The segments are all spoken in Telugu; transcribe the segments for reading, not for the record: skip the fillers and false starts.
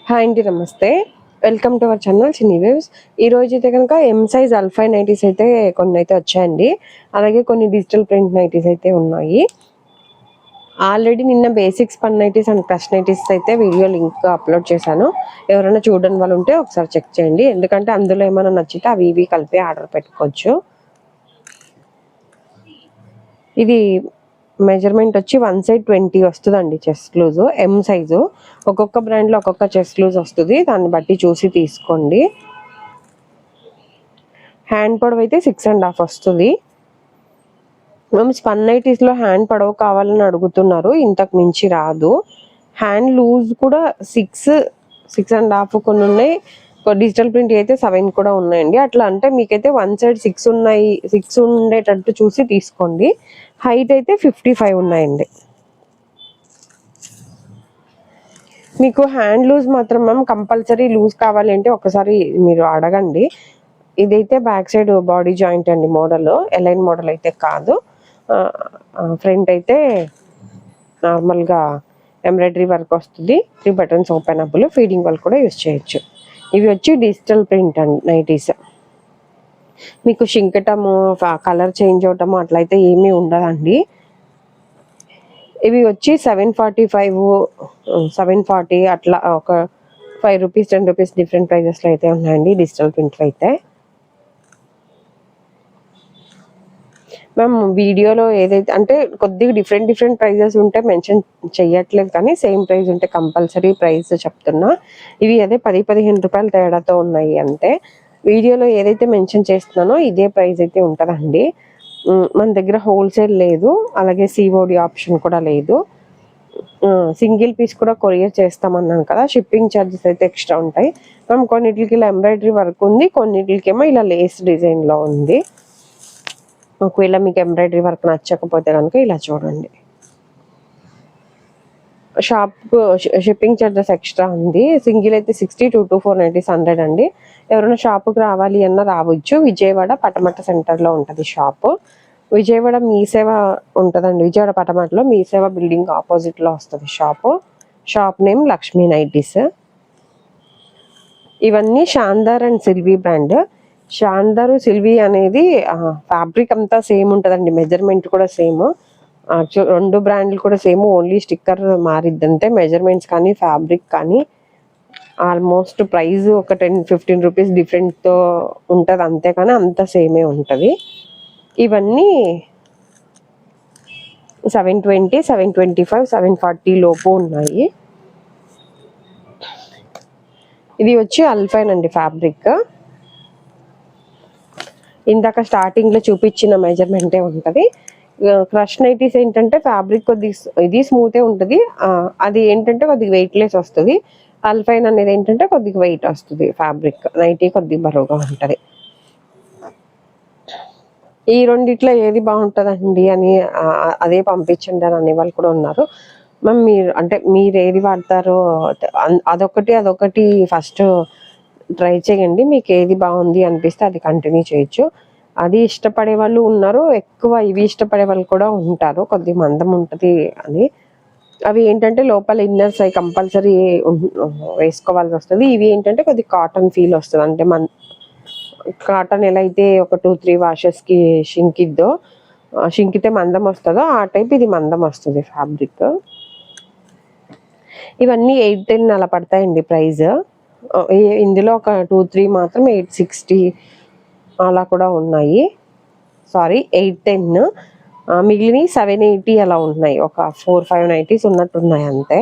హాయ్ అండి, నమస్తే. వెల్కమ్ టు అవర్ ఛానల్ చిన్ని వేవ్స్. ఈ రోజు అయితే కనుక ఎం సైజ్ అల్ఫై నైటీస్ అయితే కొన్ని అయితే వచ్చాయండి. అలాగే కొన్ని డిజిటల్ ప్రింట్ నైటీస్ అయితే ఉన్నాయి. ఆల్రెడీ నిన్న బేసిక్స్ పన్ నైటీస్ అండ్ క్రష్ నైటీస్ అయితే వీడియో లింక్ అప్లోడ్ చేశాను. ఎవరైనా చూడని వాళ్ళు ఉంటే ఒకసారి చెక్ చేయండి. ఎందుకంటే అందులో ఏమైనా నచ్చితే అవి ఇవి కలిపి ఆర్డర్ పెట్టుకోవచ్చు. ఇది మెజర్మెంట్ వచ్చి 1 సైడ్ 20 వస్తుందండి. Chest loose M size. ఒక్కొక్క బ్రాండ్లో ఒక్కొక్క చెస్ట్ లూజ్ వస్తుంది, దాన్ని బట్టి చూసి తీసుకోండి. హ్యాండ్ పొడవు అయితే 6.5 వస్తుంది. మేము స్పన్ నైటీస్లో హ్యాండ్ పొడవు కావాలని అడుగుతున్నారు, ఇంతకు మించి రాదు. హ్యాండ్ లూజ్ కూడా 6.5 కొన్ని ఉన్నాయి. డిజిటల్ ప్రింట్ అయితే 7 కూడా ఉన్నాయండి. అట్లా అంటే మీకైతే 1 సైడ్ 6 ఉన్నాయి, 6 ఉండేటట్టు చూసి తీసుకోండి. హైట్ అయితే 55 ఉన్నాయండి. మీకు హ్యాండ్ లూజ్ మాత్రం మ్యామ్ కంపల్సరీ లూజ్ కావాలి అంటే ఒకసారి మీరు అడగండి. ఇదైతే బ్యాక్ సైడ్ బాడీ జాయింట్ అండి, మోడల్ ఎలైన్ మోడల్ అయితే కాదు. ఫ్రంట్ అయితే నార్మల్గా ఎంబ్రాయిడరీ వర్క్ వస్తుంది. 3 బటన్స్ ఓపెనబుల్, ఫీడింగ్ వాళ్ళు కూడా యూజ్ చేయొచ్చు. ఇవి వచ్చి డిజిటల్ ప్రింట్ అండి నైటీస్. మీకు షింకటము, కలర్ చేంజ్ అవటము అట్లయితే ఏమీ ఉండదండి. ఇవి వచ్చి 745, 740 అట్లా ఒక 5 రూపీస్ 10 రూపీస్ డిఫరెంట్ ప్రైజెస్లో అయితే ఉన్నాయండి డిజిటల్ ప్రింట్లు అయితే. మ్యామ్ వీడియోలో ఏదైతే అంటే కొద్దిగా డిఫరెంట్ ప్రైజెస్ ఉంటే మెన్షన్ చెయ్యట్లేదు, కానీ సేమ్ ప్రైస్ ఉంటే కంపల్సరీ ప్రైస్ చెప్తున్నా. ఇవి అదే 10-15 రూపాయల తేడాతో ఉన్నాయి అంతే. వీడియోలో ఏదైతే మెన్షన్ చేస్తున్నానో ఇదే ప్రైస్ అయితే ఉంటుందండి. మన దగ్గర హోల్సేల్ లేదు, అలాగే సిఓడి ఆప్షన్ కూడా లేదు. సింగిల్ పీస్ కూడా కొరియర్ చేస్తామన్నాను కదా, షిప్పింగ్ ఛార్జెస్ అయితే ఎక్స్ట్రా ఉంటాయి. మ్యామ్ కొన్నిటికి ఇలా ఎంబ్రాయిడరీ వర్క్ ఉంది, కొన్నిటికేమో ఇలా లేస్ డిజైన్లో ఉంది. ఒకవేళ మీకు ఎంబ్రాయిడరీ వర్క్ నచ్చకపోతే కనుక ఇలా చూడండి. షాప్ షిప్పింగ్ ఛార్జెస్ ఎక్స్ట్రా ఉంది. సింగిల్ అయితే 60, 2 to 4 నైటీస్ 100 అండి. ఎవరైనా షాపుకి రావాలి అన్నా రావచ్చు. విజయవాడ పటమట సెంటర్లో ఉంటుంది షాపు. విజయవాడ మీ సేవ ఉంటుందండి. విజయవాడ పటమటలో మీ సేవ బిల్డింగ్ ఆపోజిట్లో వస్తుంది shop. Shop name Lakshmi nighties. ఇవన్నీ శాందార్ అండ్ సిల్వీ బ్రాండ్. శాందారు సిల్వీ అనేది ఫ్యాబ్రిక్ అంతా సేమ్ ఉంటుందండి, మెజర్మెంట్ కూడా సేమ్. రెండు బ్రాండ్లు కూడా సేమ్, ఓన్లీ స్టిక్కర్ మారిద్దంతే. మెజర్మెంట్స్ కానీ ఫ్యాబ్రిక్ కానీ ఆల్మోస్ట్ ప్రైస్ ఒక 10-15 రూపీస్ డిఫరెంట్తో ఉంటుంది అంతే, కానీ అంత సేమే ఉంటుంది. ఇవన్నీ 720, 725, 740 లోపు ఉన్నాయి. ఇది వచ్చి అల్ఫైన్ అండి ఫ్యాబ్రిక్. ఇందాక స్టార్టింగ్లో చూపించిన మెజర్మెంటే ఉంటుంది. క్రష్ నైటీస్ ఏంటంటే ఫ్యాబ్రిక్ కొద్దిగా ఇది స్మూతే ఉంటుంది, అది ఏంటంటే కొద్దిగా వెయిట్లెస్ వస్తుంది. అల్ఫైన్ అనేది ఏంటంటే కొద్దిగా వెయిట్ వస్తుంది. ఫ్యాబ్రిక్ నైటీ కొద్దిగా బరువుగా ఉంటుంది. ఈ రెండిట్లో ఏది బాగుంటుందండి అని అదే పంపించండి అని అనే వాళ్ళు కూడా ఉన్నారు. మ్యామ్ మీరు ఏది వాడతారో అదొకటి ఫస్ట్ ట్రై చేయండి. మీకు ఏది బాగుంది అనిపిస్తే అది కంటిన్యూ చేయొచ్చు. అది ఇష్టపడే వాళ్ళు ఉన్నారు, ఎక్కువ ఇవి ఇష్టపడే వాళ్ళు కూడా ఉంటారు. కొద్దిగా మందం ఉంటుంది అని. అవి ఏంటంటే లోపల ఇన్నర్స్ అవి కంపల్సరీ వేసుకోవాల్సి వస్తుంది. ఇవి ఏంటంటే కొద్దిగా కాటన్ ఫీల్ వస్తుంది. అంటే కాటన్ ఎలా అయితే ఒక 2-3 వాషెస్కి షింకితే మందం వస్తుందో ఆ టైప్ ఇది మందం వస్తుంది ఫ్యాబ్రిక్. ఇవన్నీ 810 అలా పడతాయండి ప్రైస్. ఇందులో ఒక 2-3 మాత్రం 860 అలా కూడా ఉన్నాయి. సారీ 810, మిగిలిన 780 అలా ఉన్నాయి. ఒక 4-5 నైటీస్ ఉన్నట్టున్నాయి అంతే.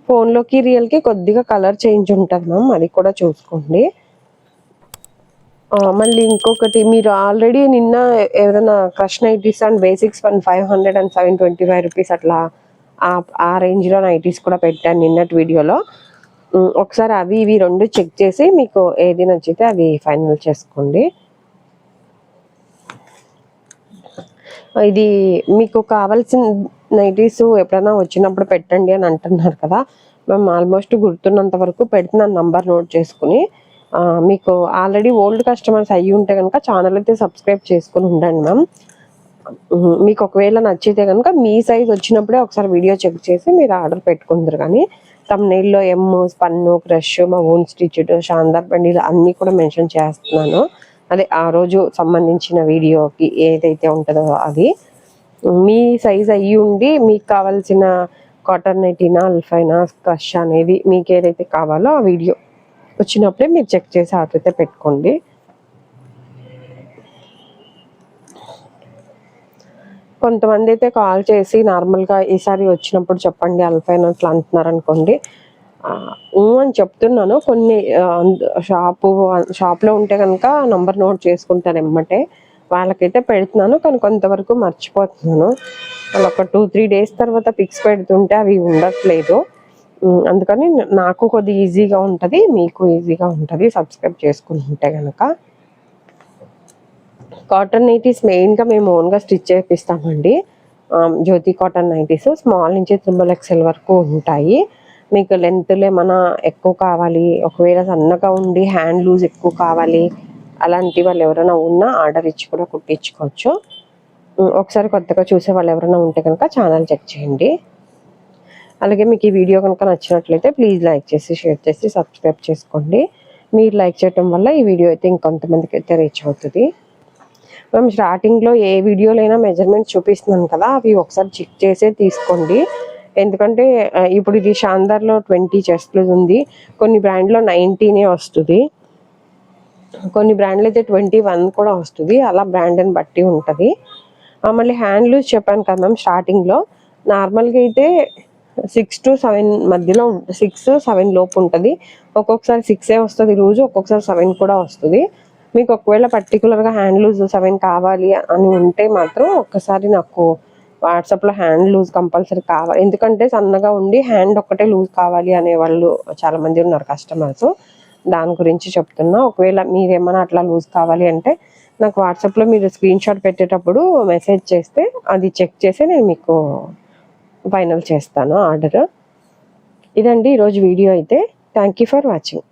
ఫోన్లోకి రియల్కి కొద్దిగా కలర్ చేంజ్ ఉంటుంది మ్యామ్, అది కూడా చూసుకోండి. మళ్ళీ ఇంకొకటి, మీరు ఆల్రెడీ నిన్న ఏదైనా crush nighties and basics 500 and 725 rupees అట్లా ఆ రేంజ్లో నైటీస్ కూడా పెట్టాను నిన్నటి వీడియోలో. ఒకసారి అవి ఇవి రెండు చెక్ చేసి మీకు ఏది నచ్చితే అది ఫైనల్ చేసుకోండి. ఇది మీకు కావాల్సిన నైటీస్ ఎప్పుడైనా వచ్చినప్పుడు పెట్టండి అని అంటున్నారు కదా మ్యామ్. ఆల్మోస్ట్ గుర్తున్నంత వరకు పెడుతున్నాను, నంబర్ నోట్ చేసుకుని. మీకు ఆల్రెడీ ఓల్డ్ కస్టమర్స్ అయ్యి ఉంటే కనుక ఛానల్ అయితే సబ్స్క్రైబ్ చేసుకుని ఉండండి మ్యామ్. మీకు ఒకవేళ నచ్చితే కనుక మీ సైజ్ వచ్చినప్పుడే ఒకసారి వీడియో చెక్ చేసి మీరు ఆర్డర్ పెట్టుకుందరు. కానీ తమ్నెయిల్లో ఎమ్, స్పన్ను, క్రష్, మా ఓన్ స్టిచ్డ్, షాందార్ బండిలు అన్నీ కూడా మెన్షన్ చేస్తున్నాను. అదే ఆ రోజు సంబంధించిన వీడియోకి ఏదైతే ఉంటుందో అది. మీ సైజ్ అయ్యి ఉండి మీకు కావాల్సిన కాటన్ నైటీనా, అల్ఫైనా, క్రష్ అనేది మీకు ఏదైతే కావాలో ఆ వీడియో వచ్చినప్పుడే మీరు చెక్ చేసి ఆర్డర్ అయితే పెట్టుకోండి. కొంతమంది అయితే కాల్ చేసి నార్మల్గా ఈసారి వచ్చినప్పుడు చెప్పండి అల్ఫైన్ అట్లా అంటున్నారు అనుకోండి. అని చెప్తున్నాను. కొన్ని షాప్లో ఉంటే కనుక నంబర్ నోట్ చేసుకుంటాను ఎమ్మటే, వాళ్ళకైతే పెడుతున్నాను. కానీ కొంతవరకు మర్చిపోతున్నాను. వాళ్ళు ఒక 2-3 డేస్ తర్వాత పిక్స్ పెడుతుంటే అవి ఉండట్లేదు. అందుకని నాకు కొద్దిగా ఈజీగా ఉంటుంది, మీకు ఈజీగా ఉంటుంది సబ్స్క్రైబ్ చేసుకుంటుంటే కనుక. కాటన్ నైటీస్ మెయిన్గా మేము ఓన్గా స్టిచ్ చేపిస్తామండి. జ్యోతి కాటన్ నైటీస్ స్మాల్ నుంచి 3XL వరకు ఉంటాయి. మీకు లెంత్లు ఏమైనా ఎక్కువ కావాలి, ఒకవేళ సన్నగా ఉండి హ్యాండ్ లూజ్ ఎక్కువ కావాలి, అలాంటి వాళ్ళు ఎవరైనా ఉన్నా ఆర్డర్ ఇచ్చి కూడా కుట్టించుకోవచ్చు. ఒకసారి కొత్తగా చూసే వాళ్ళు ఎవరైనా ఉంటే కనుక ఛానల్ చెక్ చేయండి. అలాగే మీకు ఈ వీడియో కనుక నచ్చినట్లయితే ప్లీజ్ లైక్ చేసి, షేర్ చేసి, సబ్స్క్రైబ్ చేసుకోండి. మీరు లైక్ చేయడం వల్ల ఈ వీడియో అయితే ఇంకొంతమందికి అయితే రీచ్ అవుతుంది. మేము స్టార్టింగ్లో ఏ వీడియోలైనా మెజర్మెంట్స్ చూపిస్తున్నాను కదా, అవి ఒకసారి చెక్ చేసే తీసుకోండి. ఎందుకంటే ఇప్పుడు ఇది షాందార్లో 20 చెస్ట్ లూజ్ ఉంది, కొన్ని బ్రాండ్లో 19 వస్తుంది, కొన్ని బ్రాండ్లు అయితే 21 కూడా వస్తుంది. అలా బ్రాండ్ని బట్టి ఉంటుంది. మళ్ళీ హ్యాండ్ లూజ్ చెప్పాను కదా మ్యామ్ స్టార్టింగ్లో, నార్మల్గా అయితే 6 to 7 మధ్యలో 6-7 లోపు ఉంటుంది. ఒక్కొక్కసారి 6 వస్తుంది రోజు, ఒక్కొక్కసారి 7 కూడా వస్తుంది. మీకు ఒకవేళ పర్టికులర్గా హ్యాండ్ లూజ్ 7 కావాలి అని ఉంటే మాత్రం ఒక్కసారి నాకు వాట్సాప్లో హ్యాండ్ లూజ్ కంపల్సరీ కావాలి. ఎందుకంటే సన్నగా ఉండి హ్యాండ్ ఒక్కటే లూజ్ కావాలి అనేవాళ్ళు చాలామంది ఉన్నారు కస్టమర్స్. దాని గురించి చెప్తున్నా. ఒకవేళ మీరేమన్నా అట్లా లూజ్ కావాలి అంటే నాకు వాట్సాప్లో మీరు స్క్రీన్ షాట్ పెట్టేటప్పుడు మెసేజ్ చేస్తే అది చెక్ చేసి నేను మీకు ఫైనల్ చేస్తాను ఆర్డర్. ఇదండి ఈరోజు వీడియో అయితే. Thank you for watching.